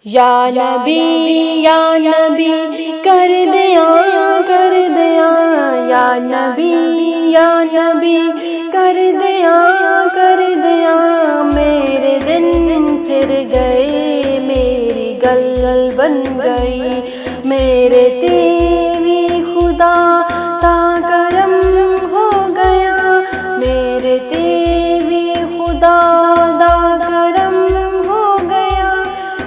یا نبی کر دیا یا نبی کر دیا میرے دن پھر گئے میری گل بن گئی میرے تیوی خدا تا کرم ہو گیا میرے تیوی خدا دا کرم ہو گیا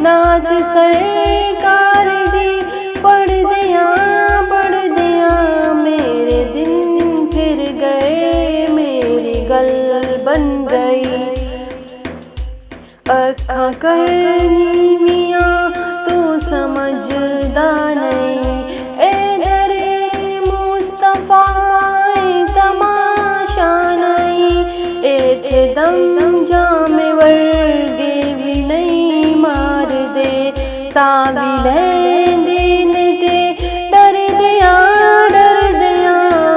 نعت سرکار دی پڑھ دیا میرے دن پھر گئے میری گل بن گئی اکھاں کرنی میاں تو سمجھدا نہیں اے درے مصطفیٰ تماشا نہیں ایتھے دم جام ورگے بھی نہیں مار دے ساوی لیندے نے تے ڈر دیا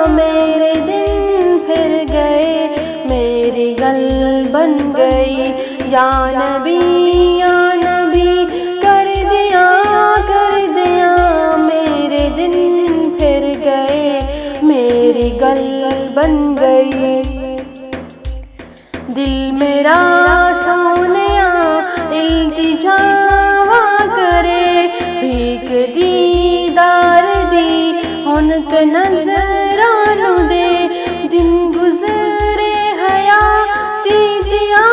میرے دن پھر گئے میری گل بن گئی یا نبی کر دیا میرے دن پھر گئے میری گل بن گئی دل میرا سونیا التجا کرے بھیک دیدار دی ہن تے نظرانو دے دن گزرے حیاتی دیا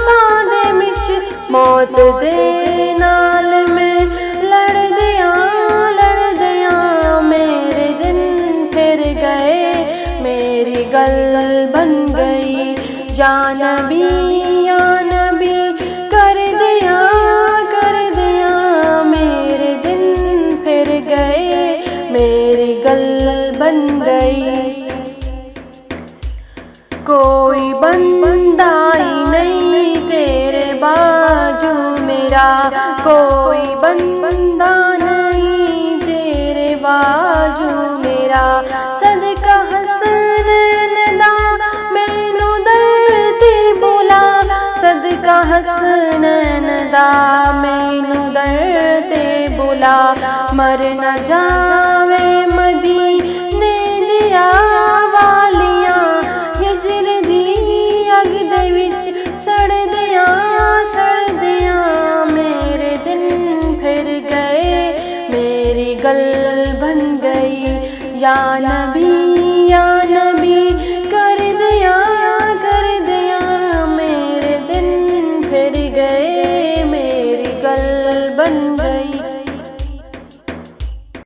سادے وچ موت دے نال میں لڑ دیا میرے دن پھر گئے میری گل بن گئی یا نبی کر دیا میرے دن پھر گئے میری گل بن گئی کوئی بندہ ہی نہیں تیرے باجو میرا کوئی بندہ نہیں تیرے باجو میرا صدقہ حسن دا مینو در تے بولا صدقہ حسن دا مینو در تے بولا مر نہ جاوے مدینے دیا والیاں ہجر دی اگ دے وچ سڑ دیا میرے دن پھر گئے میری گل بن گئی یا نبی کر دیا میرے دن پھر گئے میری گل بن گئی